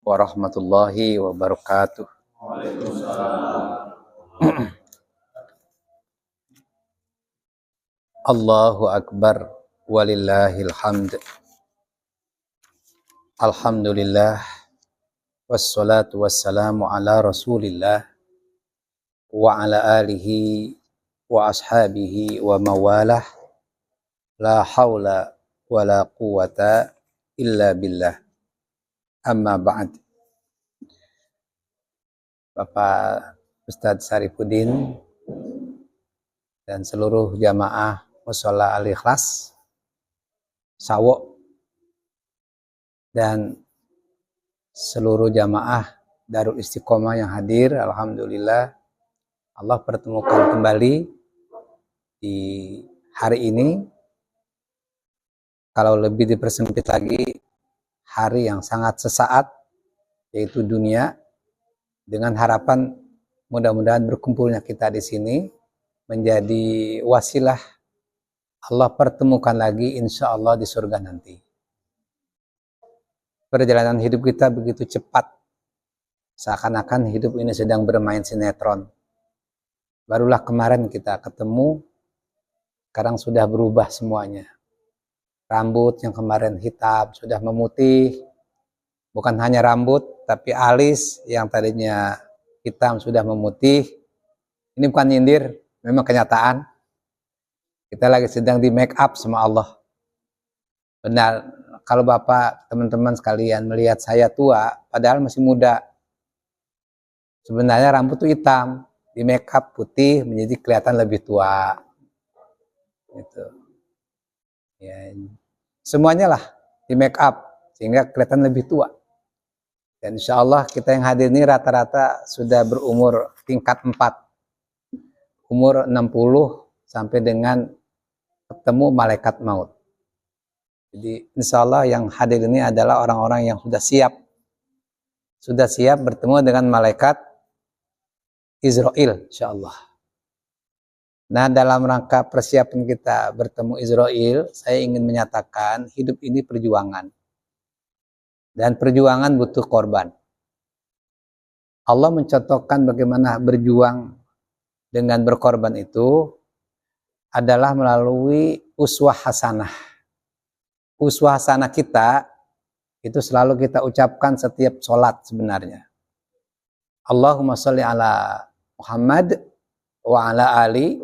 warahmatullahi wabarakatuh. Allahu Akbar walillahil hamd. Alhamdulillah wassalatu wassalamu ala Rasulillah wa ala alihi wa ashabihi wa mawalah. La haula wa la quwata illa billah. Amma ba'd. Bapak Ustadz Syarifuddin dan seluruh jamaah Mushola Al-Ikhlas Sawo dan seluruh jamaah Darul Istiqomah yang hadir, alhamdulillah Allah pertemukan kembali di hari ini. Kalau lebih dipersempit lagi, hari yang sangat sesaat, yaitu dunia, dengan harapan mudah-mudahan berkumpulnya kita di sini menjadi wasilah Allah pertemukan lagi insya Allah di surga nanti. Perjalanan hidup kita begitu cepat, seakan-akan hidup ini sedang bermain sinetron. Barulah kemarin kita ketemu, sekarang sudah berubah semuanya. Rambut yang kemarin hitam sudah memutih, bukan hanya rambut, tapi alis yang tadinya hitam sudah memutih. Ini bukan nyindir, memang kenyataan. Kita lagi sedang di make up sama Allah. Benar, kalau Bapak, teman-teman sekalian melihat saya tua, padahal masih muda. Sebenarnya rambut itu hitam, di make up putih menjadi kelihatan lebih tua. Gitu. Ya, semuanya lah di make up sehingga kelihatan lebih tua. Dan insya Allah kita yang hadir ini rata-rata sudah berumur tingkat 4. Umur 60 sampai dengan ketemu malaikat maut. Jadi insya Allah yang hadir ini adalah orang-orang yang sudah siap. Sudah siap bertemu dengan malaikat Israel insya Allah. Nah, dalam rangka persiapan kita bertemu Israel, saya ingin menyatakan hidup ini perjuangan. Dan perjuangan butuh korban. Allah mencontohkan bagaimana berjuang dengan berkorban itu adalah melalui uswah hasanah. Uswah hasanah kita itu selalu kita ucapkan setiap sholat sebenarnya. Allahumma sholli ala Muhammad wa ala ali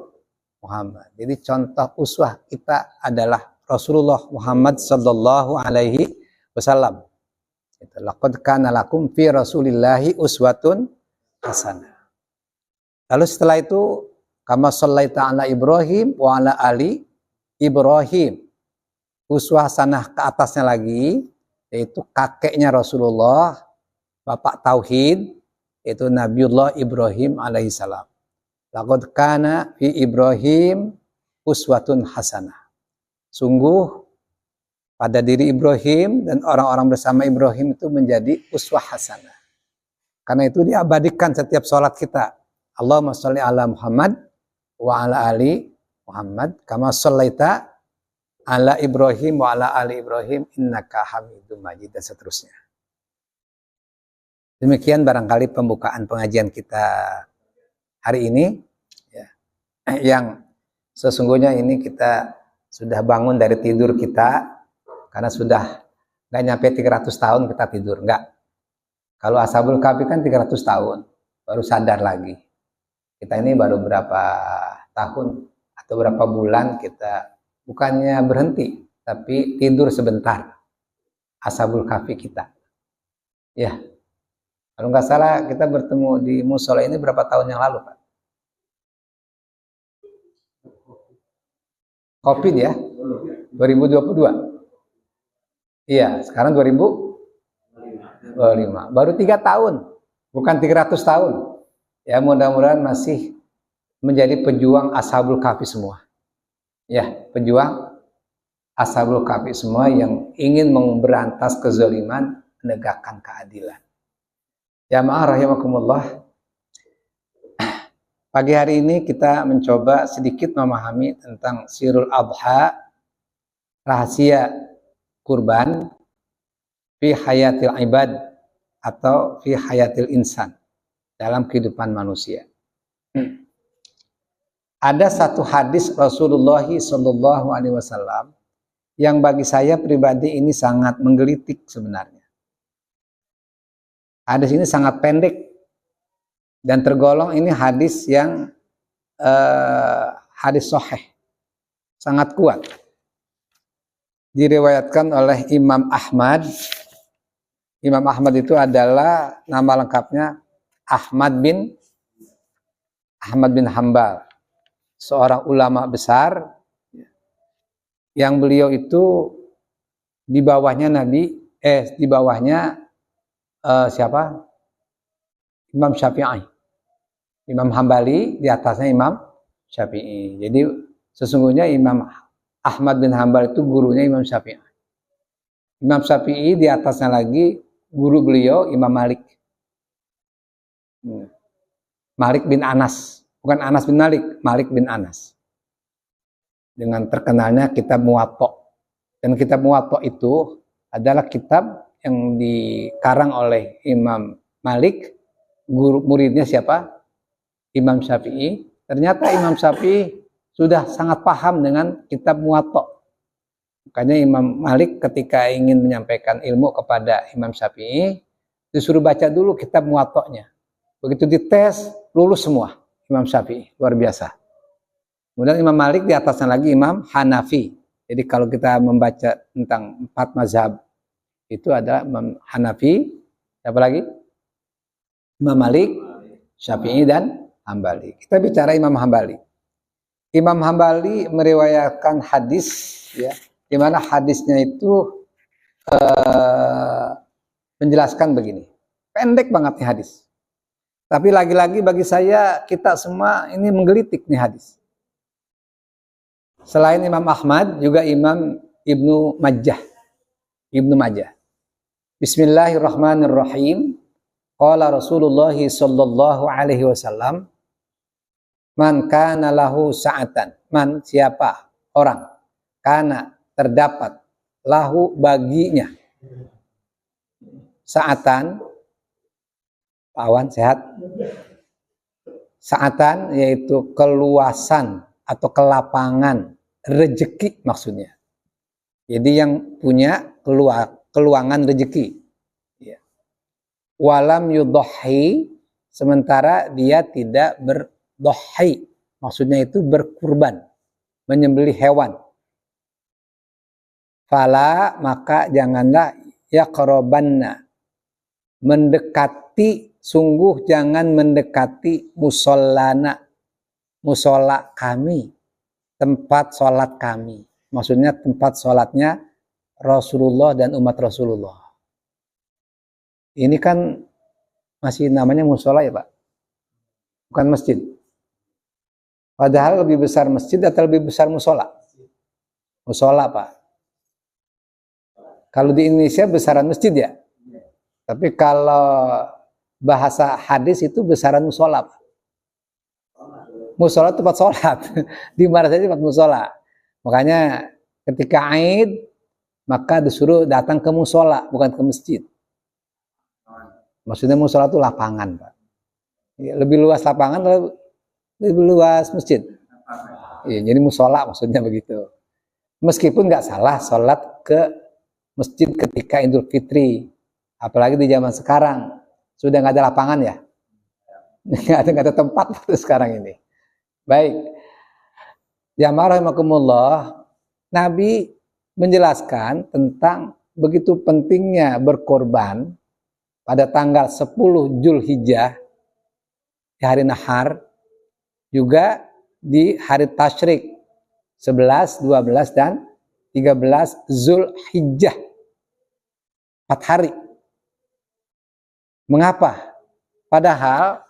Muhammad. Jadi contoh uswah kita adalah Rasulullah Muhammad sallallahu alaihi wasallam. Laqad kana lakum fi Rasulillahi uswatun hasanah. Lalu setelah itu kama shallaita ala Ibrahim wa ala ali Ibrahim. Uswah hasanah ke atasnya lagi yaitu kakeknya Rasulullah, bapak tauhid, yaitu Nabiullah Ibrahim alaihissalam. Laqad kana fi Ibrahim uswatun hasanah. Sungguh pada diri Ibrahim dan orang-orang bersama Ibrahim itu menjadi uswah hasanah. Karena itu diabadikan setiap sholat kita. Allahumma sholli ala Muhammad wa ala ali Muhammad kama shallaita ala Ibrahim wa ala ali Ibrahim innaka Hamidum Majid dan seterusnya. Demikian barangkali pembukaan pengajian kita hari ini ya. Yang sesungguhnya ini kita sudah bangun dari tidur kita karena sudah nggak nyampe 300 tahun kita tidur, enggak. Kalau Ashabul Kahfi kan 300 tahun baru sadar lagi. Kita ini baru berapa tahun atau berapa bulan kita bukannya berhenti, tapi tidur sebentar. Ashabul Kahfi kita. Ya, kalau nggak salah kita bertemu di musola ini berapa tahun yang lalu, Pak? Covid ya? 2022. Iya, sekarang 2025. Baru 3 tahun, bukan 300 tahun. Ya, mudah-mudahan masih menjadi pejuang Ashabul Kahfi semua. Ya, pejuang Ashabul Kahfi semua yang ingin memberantas kezaliman, menegakkan keadilan. Jamaah rahimakumullah. Pagi hari ini kita mencoba sedikit memahami tentang Sirul Adha, rahasia kurban fi hayatil ibad, atau fi hayatil insan, dalam kehidupan manusia. Ada satu hadis Rasulullah Shallallahu Alaihi Wasallam yang bagi saya pribadi ini sangat menggelitik sebenarnya. Hadis ini sangat pendek dan tergolong ini hadis yang hadis sahih, sangat kuat. Diriwayatkan oleh Imam Ahmad. Imam Ahmad itu adalah nama lengkapnya Ahmad bin Hambal, seorang ulama besar yang beliau itu di bawahnya siapa? Imam Syafi'i. Imam Hambali di atasnya Imam Syafi'i. Jadi sesungguhnya Imam Ahmad bin Hambal itu gurunya Imam Syafi'i. Imam Syafi'i di atasnya lagi guru beliau Imam Malik. Malik bin Anas, bukan Anas bin Malik, Malik bin Anas. Dengan terkenalnya kitab Muwatta. Dan kitab Muwatta itu adalah kitab yang dikarang oleh Imam Malik, guru muridnya siapa? Imam Syafi'i. Ternyata Imam Syafi'i sudah sangat paham dengan kitab Muwatta. Makanya Imam Malik ketika ingin menyampaikan ilmu kepada Imam Syafi'i, disuruh baca dulu kitab Muwatta'nya. Begitu dites, lulus semua Imam Syafi'i, luar biasa. Kemudian Imam Malik di atasnya lagi Imam Hanafi. Jadi kalau kita membaca tentang 4 mazhab, itu adalah Imam Hanafi, siapa lagi? Imam Malik, Syafi'i, dan Hambali. Kita bicara Imam Hambali. Imam Hambali meriwayatkan hadis, ya, di mana hadisnya itu menjelaskan begini. Pendek banget nih hadis. Tapi lagi-lagi bagi saya, kita semua ini menggelitik nih hadis. Selain Imam Ahmad, juga Imam Ibnu Majah. Bismillahirrahmanirrahim. Qala Rasulullah sallallahu alaihi wasallam, man kana lahu sa'atan. Man, siapa? Orang. Kana, terdapat. Lahu, baginya. Sa'atan. Pak Awan, sehat? Sa'atan, yaitu keluasan atau kelapangan. Rezeki maksudnya. Jadi yang punya keluangan rezeki. Ya. Walam yudhahi, sementara dia tidak berdohi. Maksudnya itu berkurban, menyembelih hewan. Fala, maka janganlah yaqrabanna, mendekati, sungguh jangan mendekati musallana, musola kami, tempat sholat kami. Maksudnya tempat sholatnya Rasulullah dan umat Rasulullah. Ini kan masih namanya musola ya Pak? Bukan masjid. Padahal lebih besar masjid atau lebih besar musola? Musola Pak. Kalau di Indonesia besaran masjid ya? Tapi kalau bahasa hadis itu besaran musola Pak. Musola tempat sholat. Di mana saja tempat musola. Makanya ketika Aid, maka disuruh datang ke musola, bukan ke masjid. Maksudnya musola itu lapangan, Pak. Lebih luas lapangan, lebih luas masjid. Ya, jadi musola maksudnya begitu. Meskipun nggak salah sholat ke masjid ketika Idul Fitri. Apalagi di zaman sekarang. Sudah nggak ada lapangan ya. Nggak ada tempat sekarang ini. Baik. Jamaah rahimakumullah, Nabi menjelaskan tentang begitu pentingnya berkorban pada tanggal 10 Zulhijjah, di hari Nahar, juga di hari Tasyrik 11, 12, dan 13 Zulhijjah. 4 hari. Mengapa? Padahal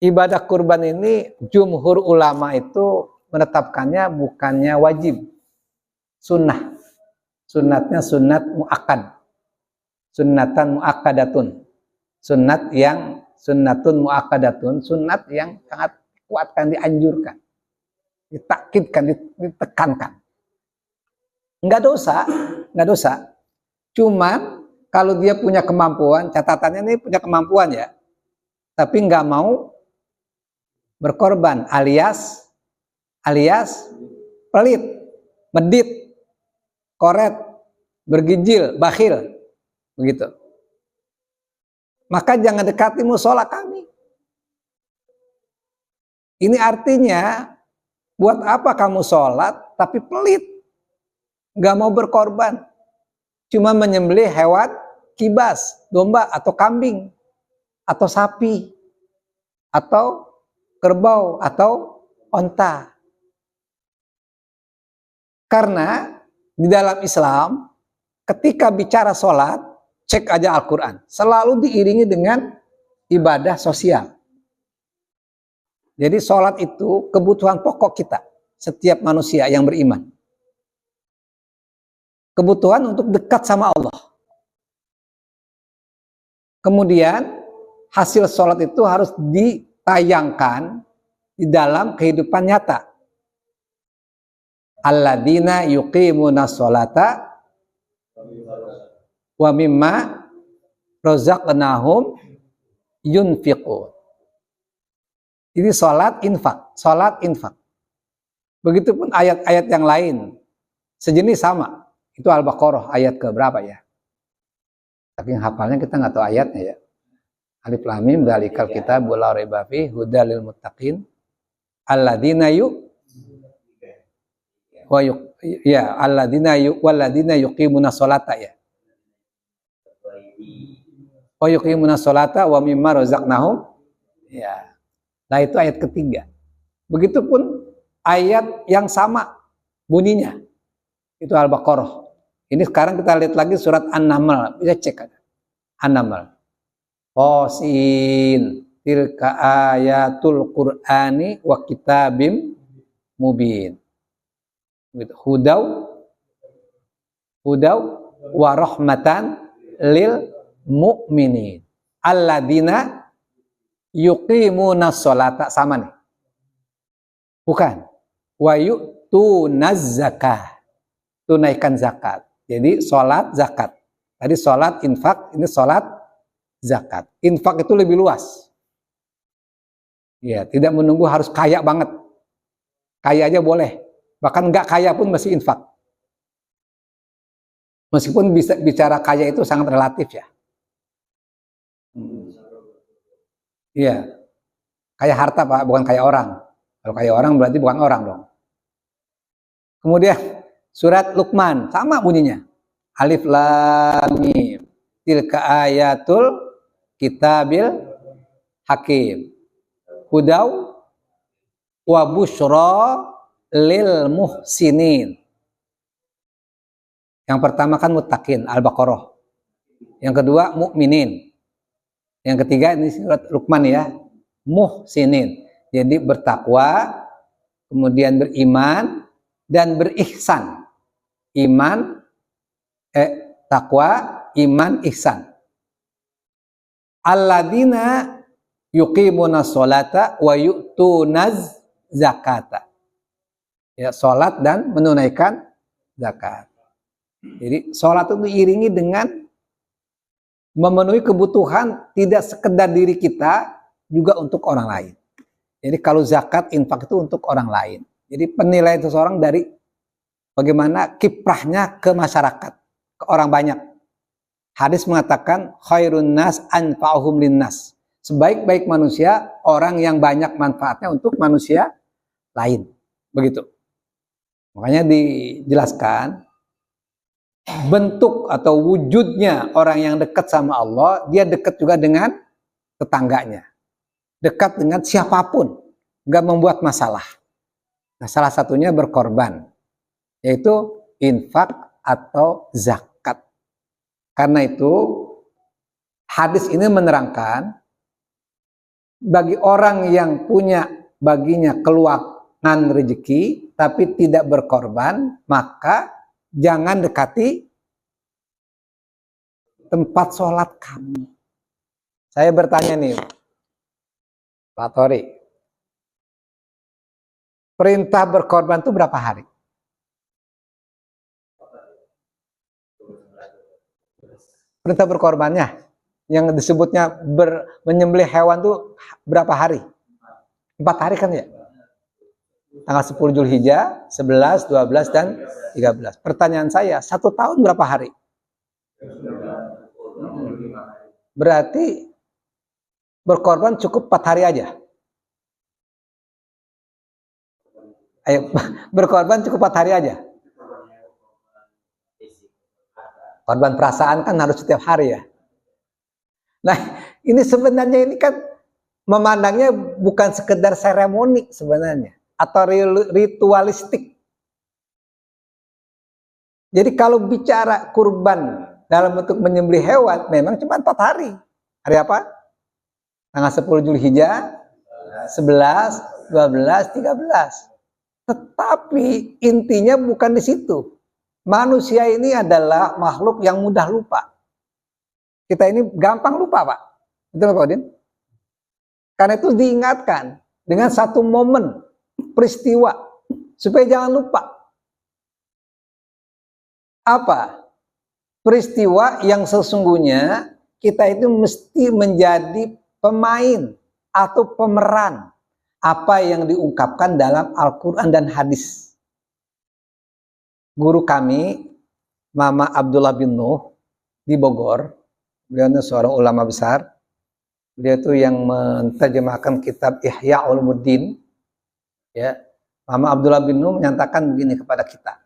ibadah kurban ini jumhur ulama itu menetapkannya bukannya wajib, sunnah. Sunnatnya sunnat muakkad, sunnatan muakkadatun, sunnatun muakkadatun, sunat yang sangat kuatkan, dianjurkan, ditakkidkan, ditekankan. Enggak dosa. Cuma kalau dia punya kemampuan, catatannya ini punya kemampuan ya, tapi nggak mau berkorban, alias pelit, medit, koret, bergijil, bakhil, begitu. Maka jangan dekati musola kami. Ini artinya, buat apa kamu sholat tapi pelit, nggak mau berkorban, cuma menyembelih hewan kibas, domba atau kambing, atau sapi, atau kerbau, atau onta. Karena di dalam Islam, ketika bicara sholat, cek aja Al-Quran, selalu diiringi dengan ibadah sosial. Jadi sholat itu kebutuhan pokok kita, setiap manusia yang beriman. Kebutuhan untuk dekat sama Allah. Kemudian hasil sholat itu harus ditayangkan di dalam kehidupan nyata. Alladzina yuqimuna sholata wa mimma razaqnahum yunfiqun. Ini sholat infak. Begitupun ayat-ayat yang lain sejenis sama. Itu Al-Baqarah ayat ke berapa ya? Saking hafalnya kita nggak tahu ayatnya ya. Alif Lam Mim dzalikal kitabul la raiba fihi hudal lil muttaqin alladzina walladzina yuqimuna sholata ya. Wa yuqimuna sholata wa mimma razaqnahum ya. Nah itu ayat ketiga. Begitupun ayat yang sama bunyinya. Itu Al-Baqarah. Ini sekarang kita lihat lagi surat An-Naml. Bisa cek aja. An-Naml. Qasin tilka ayatul Qur'ani wa kitabim mubin. Hudaw wa rahmatan lil mu'minin. Alladzina yuqimuna sholata, sama nih. Bukan. Wa yu'tunaz zakah. Tunaikan zakat. Jadi sholat zakat. Tadi sholat infak, ini sholat zakat. Infak itu lebih luas. Ya, tidak menunggu harus kaya banget. Kaya aja boleh. Bahkan nggak kaya pun masih infak. Meskipun bisa bicara kaya itu sangat relatif ya. Iya, kaya harta Pak, bukan kaya orang. Kalau kaya orang berarti bukan orang dong. Kemudian surat Luqman, sama bunyinya. Alif Lam Mim. Tilka ayatul kitabil hakim. Hudaw wa busyra lil muhsinin. Yang pertama kan muttaqin, Al-Baqarah. Yang kedua mukminin. Yang ketiga ini surat Luqman ya, muhsinin. Jadi bertakwa, kemudian beriman dan berihsan. Takwa, iman, ihsan. Alladzina yuqimuna sholata wa yu'tunaz zakata. Ya, sholat dan menunaikan zakat. Jadi sholat itu diiringi dengan memenuhi kebutuhan tidak sekedar diri kita, juga untuk orang lain. Jadi kalau zakat, infak itu untuk orang lain. Jadi penilaian seseorang dari bagaimana kiprahnya ke masyarakat, ke orang banyak. Hadis mengatakan khairun nas anfa'uhum linnas. Sebaik-baik manusia orang yang banyak manfaatnya untuk manusia lain. Begitu. Makanya dijelaskan bentuk atau wujudnya orang yang dekat sama Allah, dia dekat juga dengan tetangganya, dekat dengan siapapun, nggak membuat masalah. Nah, salah satunya berkorban, yaitu infak atau zakat. Karena itu hadis ini menerangkan bagi orang yang punya baginya keluangan rezeki tapi tidak berkorban, maka jangan dekati tempat sholat kami. Saya bertanya nih, Pak Tori, perintah berkorban itu berapa hari? perintah berkorbannya. Yang disebutnya menyembelih hewan tuh berapa hari? 4 hari kan ya? Tanggal 10 Zulhijjah, 11, 12, dan 13. Pertanyaan saya, 1 tahun berapa hari? Berarti berkorban cukup 4 hari aja. Ayo, berkorban cukup 4 hari aja. Korban perasaan kan harus setiap hari ya. Nah, ini sebenarnya ini kan memandangnya bukan sekedar seremoni sebenarnya atau ritualistik. Jadi kalau bicara kurban dalam bentuk menyembelih hewan memang cuma 4 hari. Hari apa? Tanggal 10 Zulhijjah, 11, 12, 13. Tetapi intinya bukan di situ. Manusia ini adalah makhluk yang mudah lupa. Kita ini gampang lupa, Pak. Betul Pak Udin? Karena itu diingatkan dengan satu momen peristiwa supaya jangan lupa. Apa? Peristiwa yang sesungguhnya kita itu mesti menjadi pemain atau pemeran apa yang diungkapkan dalam Al-Quran dan hadis. Guru kami, Mama Abdullah bin Nuh di Bogor, beliau itu seorang ulama besar. Beliau itu yang menerjemahkan kitab Ihya Ulumuddin. Ya, Mama Abdullah bin Nuh menyatakan begini kepada kita.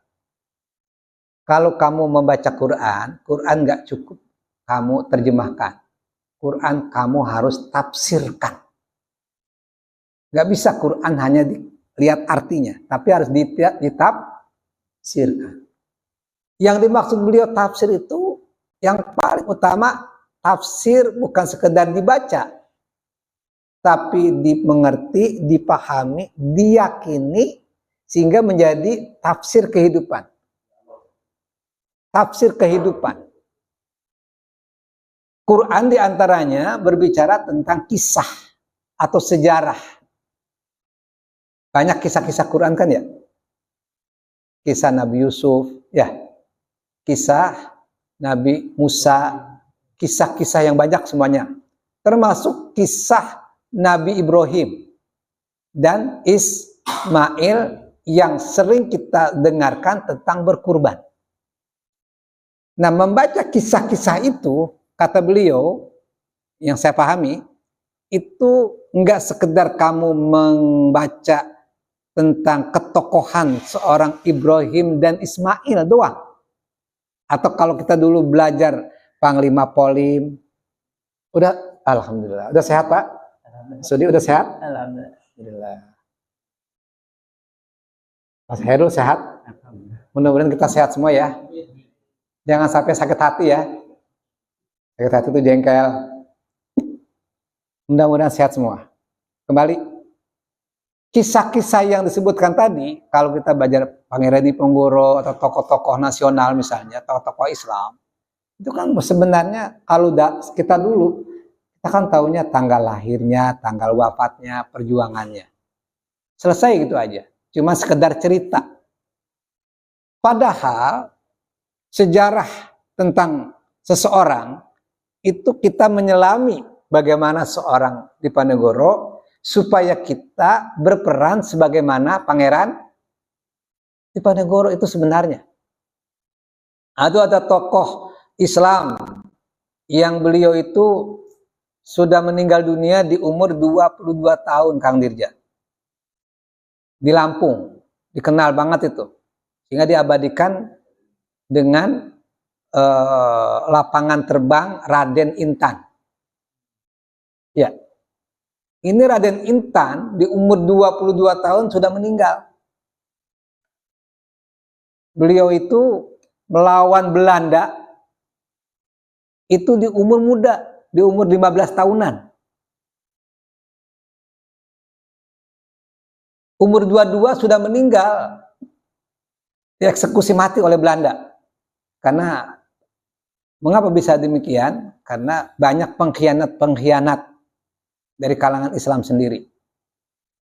Kalau kamu membaca Quran, Quran nggak cukup kamu terjemahkan. Quran kamu harus tafsirkan. Nggak bisa Quran hanya dilihat artinya, tapi harus ditafsirkan. Yang dimaksud beliau tafsir itu yang paling utama, tafsir bukan sekedar dibaca, tapi dimengerti, dipahami, diyakini, sehingga menjadi tafsir kehidupan. Tafsir kehidupan. Quran diantaranya berbicara tentang kisah atau sejarah. Banyak kisah-kisah Quran kan ya? Kisah Nabi Yusuf, ya. Kisah Nabi Musa, kisah-kisah yang banyak semuanya. Termasuk kisah Nabi Ibrahim dan Ismail yang sering kita dengarkan tentang berkurban. Nah, membaca kisah-kisah itu, kata beliau, yang saya pahami, itu enggak sekedar kamu membaca tentang ketokohan seorang Ibrahim dan Ismail doang. Atau kalau kita dulu belajar Panglima Polim, udah, alhamdulillah, udah sehat Pak? Sudi udah sehat? Alhamdulillah. Mas Herul sehat? Mudah-mudahan kita sehat semua ya. Jangan sampai sakit hati ya. Sakit hati itu jengkel. Mudah-mudahan sehat semua. Kembali. Kisah-kisah yang disebutkan tadi, kalau kita belajar Pangeran Diponegoro atau tokoh-tokoh nasional misalnya, tokoh-tokoh Islam, itu kan sebenarnya kalau kita dulu, kita kan taunya tanggal lahirnya, tanggal wafatnya, perjuangannya. Selesai gitu aja. Cuma sekedar cerita. Padahal sejarah tentang seseorang itu kita menyelami bagaimana seorang Diponegoro supaya kita berperan sebagaimana Pangeran Diponegoro itu sebenarnya. Ada tokoh Islam yang beliau itu sudah meninggal dunia di umur 22 tahun, Kang Dirja. Di Lampung, dikenal banget itu. Sehingga diabadikan dengan lapangan terbang Raden Intan. Ya. Ini Raden Intan di umur 22 tahun sudah meninggal. Beliau itu melawan Belanda itu di umur muda, di umur 15 tahunan. Umur 22 sudah meninggal, dieksekusi mati oleh Belanda. Karena mengapa bisa demikian? Karena banyak pengkhianat-pengkhianat dari kalangan Islam sendiri.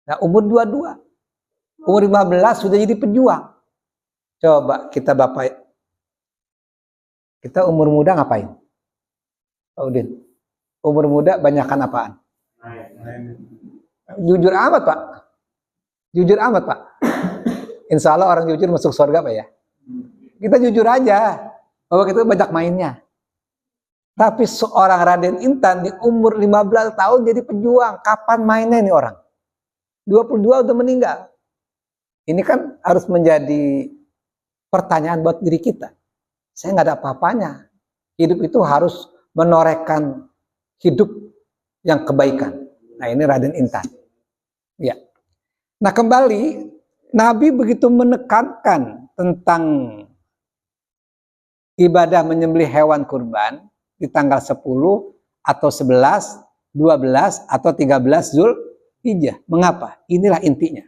Nah, umur 22, umur 15 sudah jadi pejuang. Coba kita Bapak, kita umur muda ngapain? Pak Udin, umur muda banyakkan apaan? Jujur amat Pak. Jujur amat Pak. Insya Allah orang jujur masuk surga Pak ya. Kita jujur aja bahwa kita banyak mainnya. Tapi seorang Raden Intan di umur 15 tahun jadi pejuang. Kapan mainnya ini orang? 22 udah meninggal. Ini kan harus menjadi pertanyaan buat diri kita. Saya nggak ada apa-apanya. Hidup itu harus menorehkan hidup yang kebaikan. Nah ini Raden Intan. Ya. Nah kembali, Nabi begitu menekankan tentang ibadah menyembelih hewan kurban di tanggal 10 atau 11, 12 atau 13 Zulhijjah. Mengapa? Inilah intinya.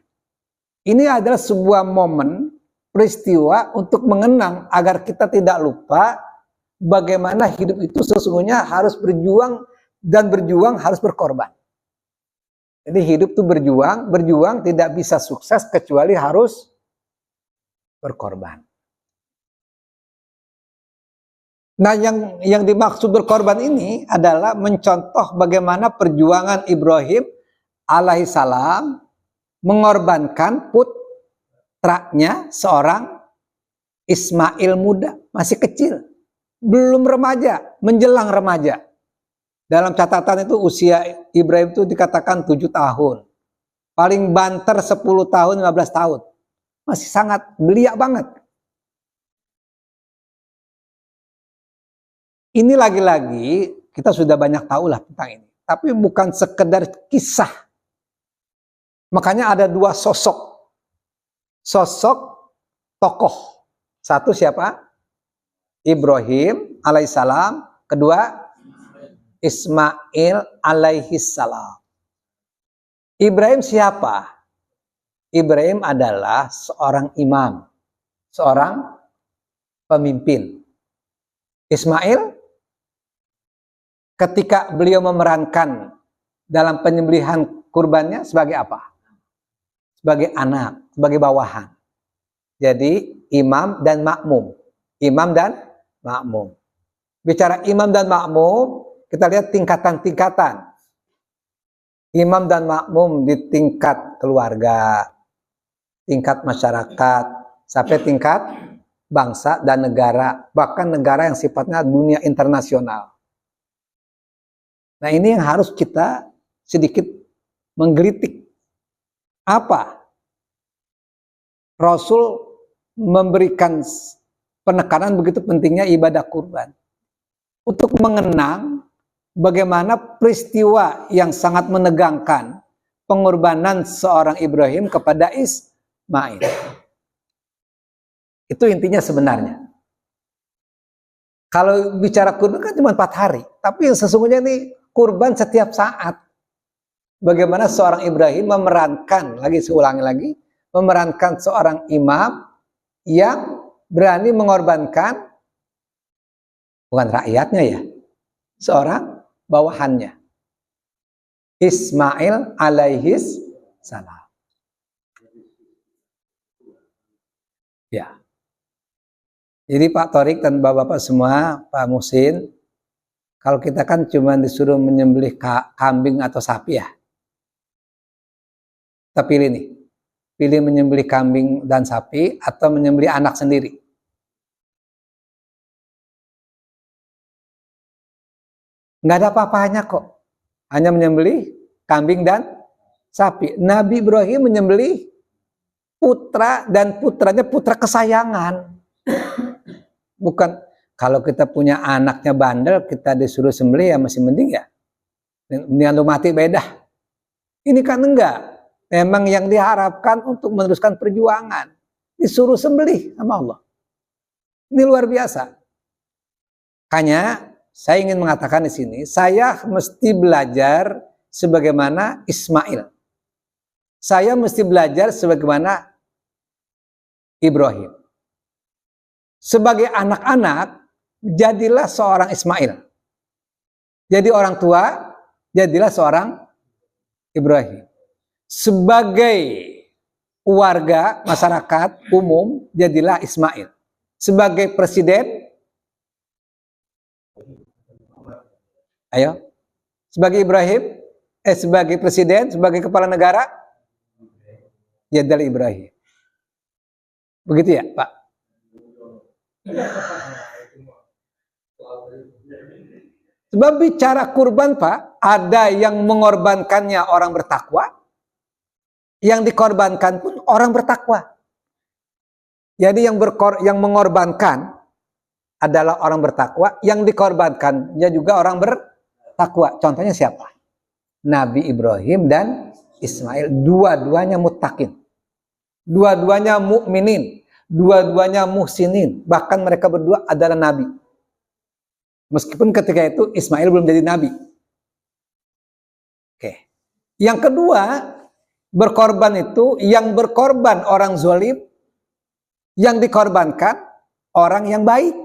Ini adalah sebuah momen peristiwa untuk mengenang agar kita tidak lupa bagaimana hidup itu sesungguhnya harus berjuang dan berjuang harus berkorban. Jadi hidup itu berjuang tidak bisa sukses kecuali harus berkorban. Nah yang dimaksud berkorban ini adalah mencontoh bagaimana perjuangan Ibrahim alaihissalam mengorbankan putranya seorang Ismail muda, masih kecil, belum remaja, menjelang remaja. Dalam catatan itu usia Ibrahim itu dikatakan 7 tahun. Paling banter 10 tahun, 15 tahun. Masih sangat belia banget. Ini lagi-lagi kita sudah banyak tahu lah tentang ini. Tapi bukan sekedar kisah. Makanya ada 2 sosok. Sosok tokoh. Satu siapa? Ibrahim alaihissalam. Kedua Ismail alaihissalam. Ibrahim siapa? Ibrahim adalah seorang imam, seorang pemimpin. Ismail ketika beliau memerankan dalam penyembelihan kurbannya sebagai apa? Sebagai anak, sebagai bawahan. Jadi imam dan makmum. Imam dan makmum. Bicara imam dan makmum, kita lihat tingkatan-tingkatan. Imam dan makmum di tingkat keluarga, tingkat masyarakat, sampai tingkat bangsa dan negara, bahkan negara yang sifatnya dunia internasional. Nah ini yang harus kita sedikit menggelitik. Apa? Rasul memberikan penekanan begitu pentingnya ibadah kurban. Untuk mengenang bagaimana peristiwa yang sangat menegangkan pengorbanan seorang Ibrahim kepada Ismail. Itu intinya sebenarnya. Kalau bicara kurban kan cuma 4 hari. Tapi sesungguhnya ini kurban setiap saat. Bagaimana seorang Ibrahim memerankan, seulangi lagi, memerankan seorang imam yang berani mengorbankan, bukan rakyatnya ya, seorang bawahannya. Ismail alaihis salam. Ya. Jadi Pak Torik dan Bapak-Bapak semua, Pak Musin, kalau kita kan cuma disuruh menyembelih kambing atau sapi ya. Kita pilih nih. Pilih menyembelih kambing dan sapi atau menyembelih anak sendiri. Nggak ada apa-apanya kok. Hanya menyembelih kambing dan sapi. Nabi Ibrahim menyembelih putra dan putranya putra kesayangan. Bukan kalau kita punya anaknya bandel, kita disuruh sembelih ya masih mending ya. Mendingan lu mati beda. Ini kan enggak. Memang yang diharapkan untuk meneruskan perjuangan. Disuruh sembelih sama Allah. Ini luar biasa. Hanya saya ingin mengatakan di sini, saya mesti belajar sebagaimana Ismail. Saya mesti belajar sebagaimana Ibrahim. Sebagai anak-anak, jadilah seorang Ismail. Jadi orang tua, jadilah seorang Ibrahim. Sebagai warga, masyarakat umum, jadilah Ismail. Sebagai presiden, Ayo. Sebagai Ibrahim, sebagai presiden, sebagai kepala negara, ya dari Ibrahim. Begitu ya, Pak? Sebab bicara kurban, Pak, ada yang mengorbankannya orang bertakwa, yang dikorbankan pun orang bertakwa. Jadi yang mengorbankan adalah orang bertakwa, yang dikorbankannya juga orang bertakwa. Contohnya siapa? Nabi Ibrahim dan Ismail, dua-duanya muttaqin, dua-duanya mukminin, dua-duanya muhsinin. Bahkan mereka berdua adalah nabi. Meskipun ketika itu Ismail belum jadi nabi. Oke. Yang kedua, berkorban itu yang berkorban orang zalim, yang dikorbankan orang yang baik.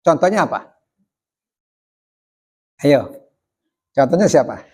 Contohnya apa? Ayo. Contohnya siapa?